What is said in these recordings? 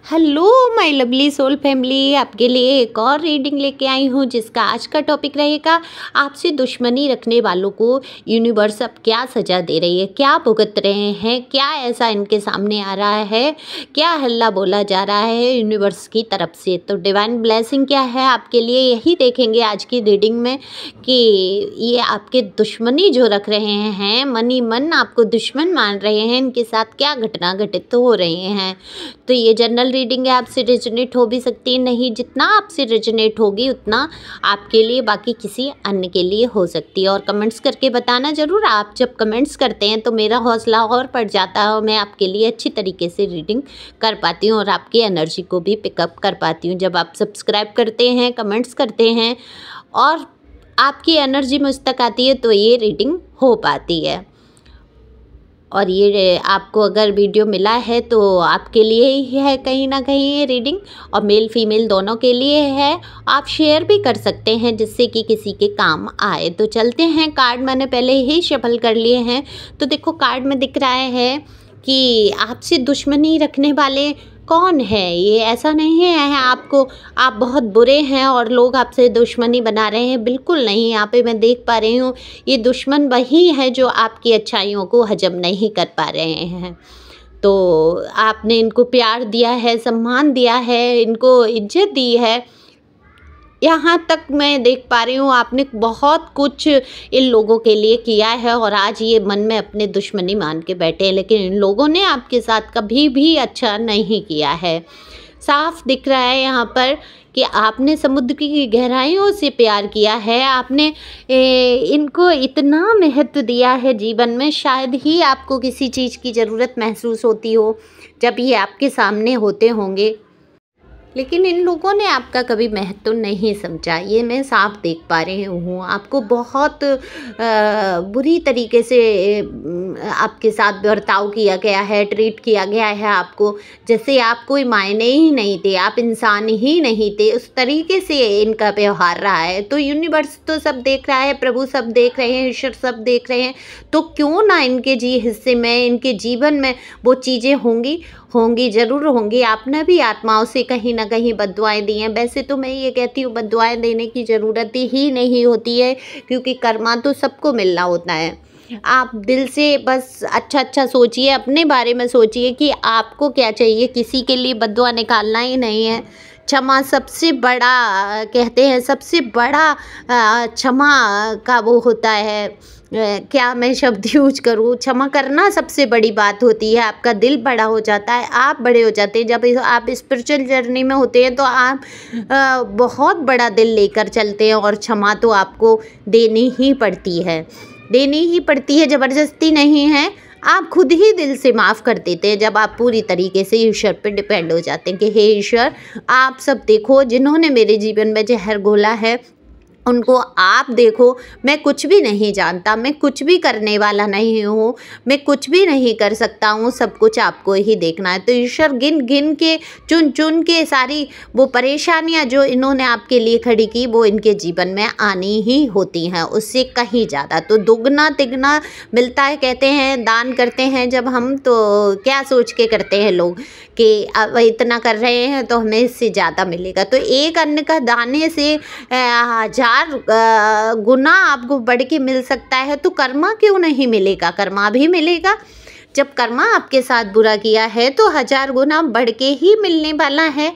Hello my lovely soul family, आपके लिए एक और रीडिंग लेके आई हूँ जिसका आज का टॉपिक रहेगा आपसे दुश्मनी रखने वालों को यूनिवर्स अब क्या सज़ा दे रही है, क्या भुगत रहे हैं, क्या ऐसा इनके सामने आ रहा है, क्या हल्ला बोला जा रहा है यूनिवर्स की तरफ से। तो डिवाइन ब्लेसिंग क्या है आपके लिए, यही देखेंगे आज की रीडिंग में कि ये आपके दुश्मनी जो रख रहे हैं, मनी मन आपको दुश्मन मान रहे हैं, इनके साथ क्या घटना घटित हो रही हैं। तो ये जनरल रीडिंग है, आपसे रेजोनेट हो भी सकती है, नहीं जितना आपसे रेजोनेट होगी उतना आपके लिए, बाकी किसी अन्य के लिए हो सकती है। और कमेंट्स करके बताना ज़रूर, आप जब कमेंट्स करते हैं तो मेरा हौसला और बढ़ जाता है और मैं आपके लिए अच्छी तरीके से रीडिंग कर पाती हूँ और आपकी एनर्जी को भी पिकअप कर पाती हूँ। जब आप सब्सक्राइब करते हैं, कमेंट्स करते हैं और आपकी एनर्जी मुझ तक आती है तो ये रीडिंग हो पाती है। और ये आपको अगर वीडियो मिला है तो आपके लिए ही है कहीं ना कहीं ये रीडिंग, और मेल फीमेल दोनों के लिए है। आप शेयर भी कर सकते हैं जिससे कि किसी के काम आए। तो चलते हैं, कार्ड मैंने पहले ही शफल कर लिए हैं। तो देखो कार्ड में दिख रहा है कि आपसे दुश्मनी रखने वाले कौन है। ये ऐसा नहीं है आपको आप बहुत बुरे हैं और लोग आपसे दुश्मनी बना रहे हैं, बिल्कुल नहीं। यहाँ पे मैं देख पा रही हूँ ये दुश्मन वही है जो आपकी अच्छाइयों को हजम नहीं कर पा रहे हैं। तो आपने इनको प्यार दिया है, सम्मान दिया है, इनको इज्जत दी है, यहाँ तक मैं देख पा रही हूँ आपने बहुत कुछ इन लोगों के लिए किया है और आज ये मन में अपने दुश्मनी मान के बैठे हैं। लेकिन इन लोगों ने आपके साथ कभी भी अच्छा नहीं किया है। साफ दिख रहा है यहाँ पर कि आपने समुद्र की गहराइयों से प्यार किया है, आपने इनको इतना महत्व दिया है जीवन में। शायद ही आपको किसी चीज़ की ज़रूरत महसूस होती हो जब ये आपके सामने होते होंगे, लेकिन इन लोगों ने आपका कभी महत्व नहीं समझा। ये मैं साफ देख पा रही हूँ। आपको बहुत बुरी तरीके से आपके साथ बर्ताव किया गया है, ट्रीट किया गया है आपको, जैसे आप कोई मायने ही नहीं थे, आप इंसान ही नहीं थे, उस तरीके से इनका व्यवहार रहा है। तो यूनिवर्स तो सब देख रहा है, प्रभु सब देख रहे हैं, ईश्वर सब देख रहे हैं। तो क्यों ना इनके हिस्से में, इनके जीवन में वो चीज़ें होंगी ज़रूर होंगी। आपने भी आत्माओं से कहीं ना कहीं बद्दुआएं दी हैं। वैसे तो मैं ये कहती हूँ बद्दुआएं देने की ज़रूरत ही नहीं होती है, क्योंकि कर्मा तो सबको मिलना होता है। आप दिल से बस अच्छा सोचिए, अपने बारे में सोचिए कि आपको क्या चाहिए, किसी के लिए बद्दुआ निकालना ही नहीं है। क्षमा सबसे बड़ा कहते हैं, सबसे बड़ा क्षमा का वो होता है, क्या मैं शब्द यूज करूँ, क्षमा करना सबसे बड़ी बात होती है। आपका दिल बड़ा हो जाता है, आप बड़े हो जाते हैं। जब आप स्पिरिचुअल जर्नी में होते हैं तो आप बहुत बड़ा दिल लेकर चलते हैं और क्षमा तो आपको देनी ही पड़ती है, ज़बरदस्ती नहीं है। आप खुद ही दिल से माफ़ कर देते हैं जब आप पूरी तरीके से ईश्वर पे डिपेंड हो जाते हैं कि हे ईश्वर, आप सब देखो, जिन्होंने मेरे जीवन में जहर घोला है उनको आप देखो। मैं कुछ भी नहीं जानता, मैं कुछ भी करने वाला नहीं हूँ, मैं कुछ भी नहीं कर सकता हूँ, सब कुछ आपको ही देखना है। तो ईश्वर गिन के चुन के सारी वो परेशानियाँ जो इन्होंने आपके लिए खड़ी की वो इनके जीवन में आनी ही होती हैं, उससे कहीं ज़्यादा। तो दुगना तिगना मिलता है, कहते हैं दान करते हैं जब हम, तो क्या सोच के करते हैं लोग कि अब इतना कर रहे हैं तो हमें इससे ज़्यादा मिलेगा। तो एक अन्न का दाने से 1000 गुना आपको बढ़ के मिल सकता है। तो कर्मा क्यों नहीं मिलेगा, कर्मा भी मिलेगा। जब कर्मा आपके साथ बुरा किया है तो 1000 गुना बढ़ के ही मिलने वाला है।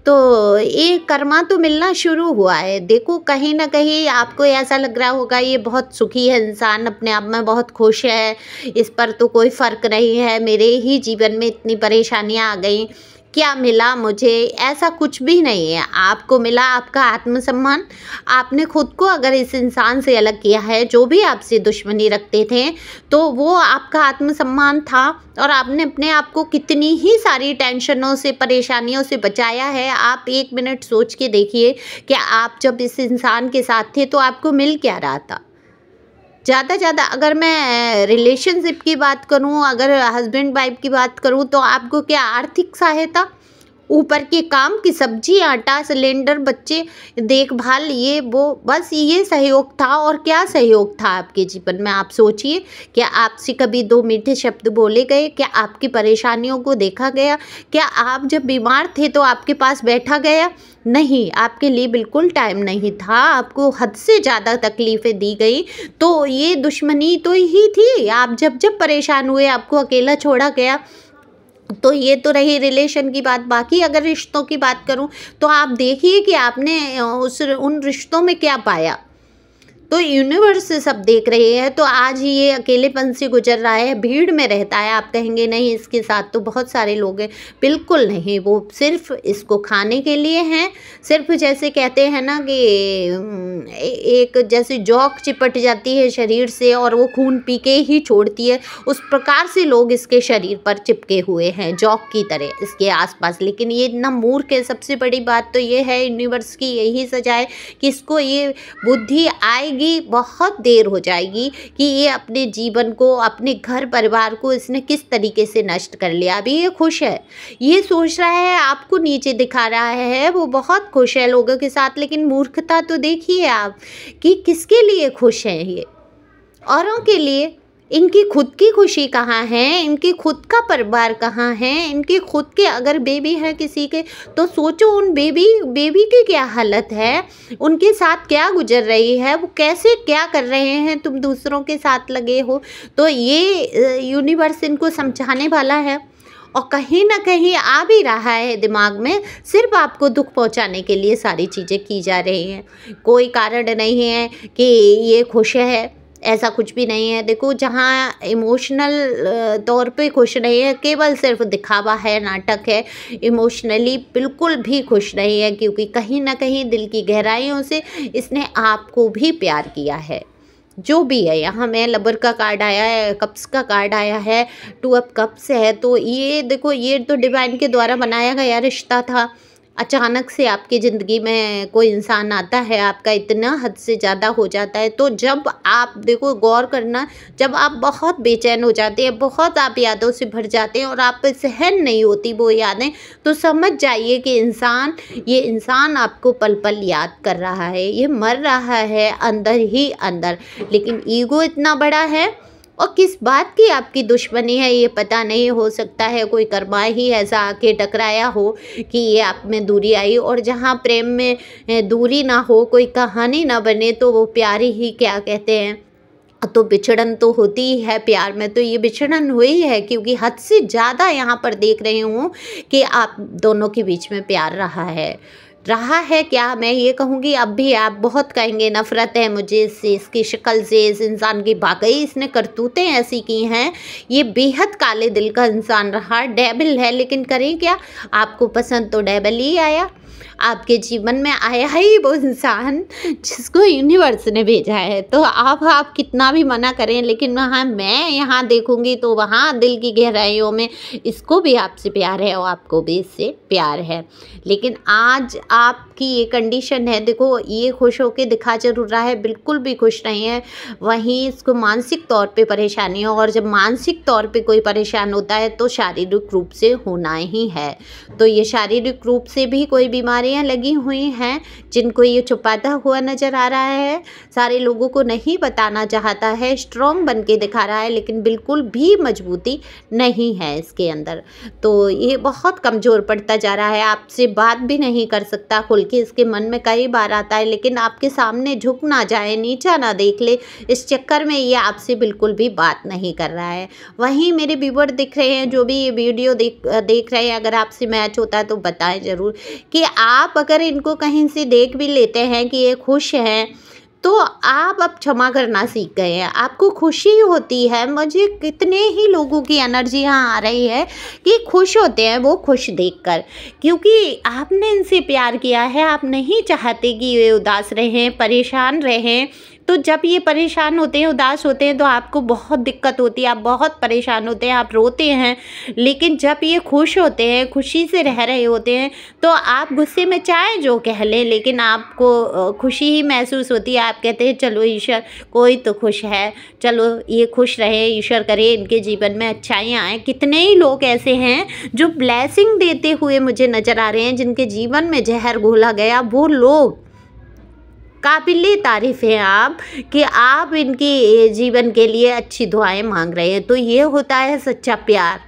तो ये कर्मा तो मिलना शुरू हुआ है। देखो कहीं ना कहीं आपको ऐसा लग रहा होगा ये बहुत सुखी है इंसान, अपने आप में बहुत खुश है, इस पर तो कोई फ़र्क नहीं है, मेरे ही जीवन में इतनी परेशानियां आ गई, क्या मिला मुझे। ऐसा कुछ भी नहीं है। आपको मिला आपका आत्मसम्मान। आपने खुद को अगर इस इंसान से अलग किया है, जो भी आपसे दुश्मनी रखते थे, तो वो आपका आत्मसम्मान था और आपने अपने आप को कितनी ही सारी टेंशनों से, परेशानियों से बचाया है। आप 1 मिनट सोच के देखिए कि आप जब इस इंसान के साथ थे तो आपको मिल क्या रहा था। ज़्यादा अगर मैं रिलेशनशिप की बात करूं, अगर हस्बैंड वाइफ की बात करूं, तो आपको क्या आर्थिक सहायता, ऊपर के काम की सब्जी, आटा, सिलेंडर, बच्चे देखभाल, ये वो, बस ये सहयोग था। और क्या सहयोग था आपके जीवन में? आप सोचिए, क्या आपसे कभी दो मीठे शब्द बोले गए? क्या आपकी परेशानियों को देखा गया? क्या आप जब बीमार थे तो आपके पास बैठा गया? नहीं, आपके लिए बिल्कुल टाइम नहीं था। आपको हद से ज़्यादा तकलीफ़ें दी गई। तो ये दुश्मनी तो ही थी। आप जब जब परेशान हुए, आपको अकेला छोड़ा गया। तो ये तो रही रिलेशन की बात। बाकी अगर रिश्तों की बात करूं तो आप देखिए कि आपने उन रिश्तों में क्या पाया। तो यूनिवर्स से सब देख रहे हैं। तो आज ये अकेलेपन से गुजर रहा है, भीड़ में रहता है। आप कहेंगे नहीं, इसके साथ तो बहुत सारे लोग हैं। बिल्कुल नहीं, वो सिर्फ इसको खाने के लिए हैं। सिर्फ जैसे कहते हैं ना कि एक जैसे जौक चिपट जाती है शरीर से और वो खून पी के ही छोड़ती है, उस प्रकार से लोग इसके शरीर पर चिपके हुए हैं जौक की तरह इसके आसपास। लेकिन ये इतना मूर्ख है। सबसे बड़ी बात तो ये है, यूनिवर्स की यही सजा है कि इसको ये बुद्धि आएगी, बहुत देर हो जाएगी कि ये अपने जीवन को, अपने घर परिवार को इसने किस तरीके से नष्ट कर लिया। अभी ये खुश है, ये सोच रहा है, आपको नीचे दिखा रहा है, वो बहुत खुश है लोगों के साथ। लेकिन मूर्खता तो देखिए आप कि किसके लिए खुश है ये? औरों के लिए। इनकी खुद की खुशी कहाँ है? इनकी खुद का परिवार कहाँ है? इनके खुद के अगर बेबी है किसी के, तो सोचो उन बेबी की क्या हालत है, उनके साथ क्या गुजर रही है, वो कैसे क्या कर रहे हैं। तुम दूसरों के साथ लगे हो। तो ये यूनिवर्स इनको समझाने वाला है और कहीं ना कहीं आ भी रहा है दिमाग में। सिर्फ आपको दुख पहुंचाने के लिए सारी चीज़ें की जा रही हैं। कोई कारण नहीं है कि ये खुश है, ऐसा कुछ भी नहीं है। देखो, जहाँ इमोशनल तौर पे खुश नहीं है, केवल सिर्फ दिखावा है, नाटक है। इमोशनली बिल्कुल भी खुश नहीं है, क्योंकि कहीं ना कहीं दिल की गहराइयों से इसने आपको भी प्यार किया है। जो भी है, यहाँ में लवर का कार्ड आया है, कप्स का कार्ड आया है, 2 ऑफ कप्स है। तो ये देखो, ये तो डिवाइन के द्वारा बनाया गया रिश्ता था। अचानक से आपकी ज़िंदगी में कोई इंसान आता है, आपका इतना हद से ज़्यादा हो जाता है। तो जब आप देखो, गौर करना, जब आप बहुत बेचैन हो जाते हैं, बहुत आप यादों से भर जाते हैं और आप पे सहन नहीं होती वो यादें, तो समझ जाइए कि ये इंसान आपको पल पल याद कर रहा है। ये मर रहा है अंदर ही अंदर, लेकिन ईगो इतना बड़ा है। और किस बात की आपकी दुश्मनी है ये पता नहीं। हो सकता है कोई कर्मा ही ऐसा आके टकराया हो कि ये आप में दूरी आई। और जहाँ प्रेम में दूरी ना हो, कोई कहानी ना बने, तो वो प्यार ही क्या कहते हैं। तो बिछड़न तो होती ही है प्यार में। तो ये बिछड़न हुई है क्योंकि हद से ज़्यादा यहाँ पर देख रही हूँ कि आप दोनों के बीच में प्यार रहा है क्या, मैं ये कहूँगी। अब भी आप बहुत कहेंगे नफ़रत है मुझे इससे, इसकी शक्ल से, इस इंसान की। वाकई इसने करतूतें ऐसी की हैं। ये बेहद काले दिल का इंसान रहा, डेविल है। लेकिन करें क्या, आपको पसंद तो डेविल ही आया। आपके जीवन में आया ही वो इंसान जिसको यूनिवर्स ने भेजा है। तो आप कितना भी मना करें, लेकिन वहाँ मैं यहाँ देखूँगी तो वहाँ दिल की गहराइयों में इसको भी आपसे प्यार है और आपको भी इससे प्यार है। लेकिन आज आपकी ये कंडीशन है। देखो, ये खुश होके दिखा जरूर रहा है, बिल्कुल भी खुश नहीं है। वहीं इसको मानसिक तौर पे परेशानी है, और जब मानसिक तौर पे कोई परेशान होता है तो शारीरिक रूप से होना ही है। तो ये शारीरिक रूप से भी कोई बीमारियां लगी हुई हैं जिनको ये छुपाता हुआ नज़र आ रहा है, सारे लोगों को नहीं बताना चाहता है, स्ट्रॉन्ग बन के दिखा रहा है, लेकिन बिल्कुल भी मजबूती नहीं है इसके अंदर। तो ये बहुत कमज़ोर पड़ता जा रहा है, आपसे बात भी नहीं कर सकता खुल के। इसके मन में कई बार आता है, लेकिन आपके सामने झुक ना जाए, नीचा ना देख ले, इस चक्कर में ये आपसे बिल्कुल भी बात नहीं कर रहा है। वहीं मेरे व्यूअर दिख रहे हैं, जो भी ये वीडियो देख रहे हैं, अगर आपसे मैच होता है तो बताएं ज़रूर कि आप अगर इनको कहीं से देख भी लेते हैं कि ये खुश हैं, तो आप अब क्षमा करना सीख गए हैं। आपको खुशी होती है। मुझे कितने ही लोगों की एनर्जी यहाँ आ रही है कि खुश होते हैं वो खुश देखकर, क्योंकि आपने इनसे प्यार किया है। आप नहीं चाहते कि ये उदास रहें, परेशान रहें, तो जब ये परेशान होते हैं, उदास होते हैं, तो आपको बहुत दिक्कत होती है, आप बहुत परेशान होते हैं, आप रोते हैं। लेकिन जब ये खुश होते हैं, खुशी से रह रहे होते हैं, तो आप गुस्से में चाहे जो कह लें, लेकिन आपको खुशी ही महसूस होती है। आप कहते हैं चलो ईश्वर, कोई तो खुश है, चलो ये खुश रहे, ईश्वर करे इनके जीवन में अच्छाइयाँ आएँ। कितने ही लोग ऐसे हैं जो ब्लेसिंग देते हुए मुझे नज़र आ रहे हैं, जिनके जीवन में जहर घोला गया। वो लोग काबिले तारीफ़ हैं आप, कि आप इनकी जीवन के लिए अच्छी दुआएं मांग रहे हैं। तो ये होता है सच्चा प्यार,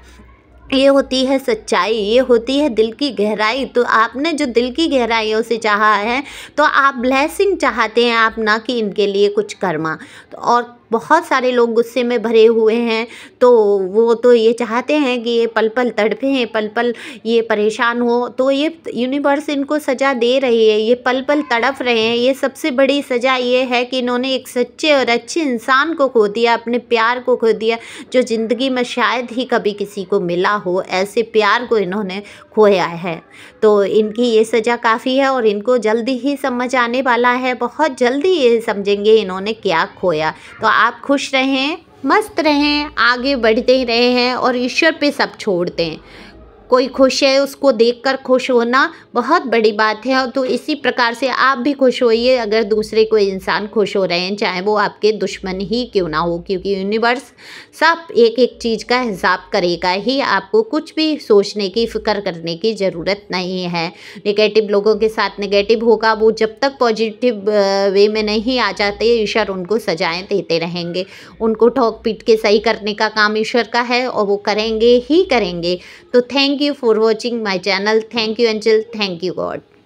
ये होती है सच्चाई, ये होती है दिल की गहराई। तो आपने जो दिल की गहराइयों से चाहा है, तो आप ब्लेसिंग चाहते हैं, आप ना कि इनके लिए कुछ कर्मा। तो और बहुत सारे लोग गुस्से में भरे हुए हैं, तो वो तो ये चाहते हैं कि ये पल पल तड़पें, पल पल ये परेशान हो। तो ये यूनिवर्स इनको सज़ा दे रही है, ये पल पल तड़प रहे हैं। ये सबसे बड़ी सज़ा ये है कि इन्होंने एक सच्चे और अच्छे इंसान को खो दिया, अपने प्यार को खो दिया, जो ज़िंदगी में शायद ही कभी किसी को मिला हो। ऐसे प्यार को इन्होंने खोया है। तो इनकी ये सज़ा काफ़ी है, और इनको जल्दी ही समझ आने वाला है, बहुत जल्दी ये समझेंगे इन्होंने क्या खोया। तो आप खुश रहें, मस्त रहें, आगे बढ़ते ही रहे हैं, और ईश्वर पे सब छोड़ दें। कोई खुश है, उसको देखकर खुश होना बहुत बड़ी बात है। तो इसी प्रकार से आप भी खुश होइए अगर दूसरे कोई इंसान खुश हो रहे हैं, चाहे वो आपके दुश्मन ही क्यों ना हो, क्योंकि यूनिवर्स सब एक एक चीज़ का हिसाब करेगा ही। आपको कुछ भी सोचने की, फ़िक्र करने की ज़रूरत नहीं है। नेगेटिव लोगों के साथ नेगेटिव होगा, वो जब तक पॉजिटिव वे में नहीं आ जाते, ईश्वर उनको सजाएं देते रहेंगे। उनको ठोक पीट के सही करने का काम ईश्वर का है, और वो करेंगे ही करेंगे। तो thank you for watching my channel. Thank you Angel. Thank you God.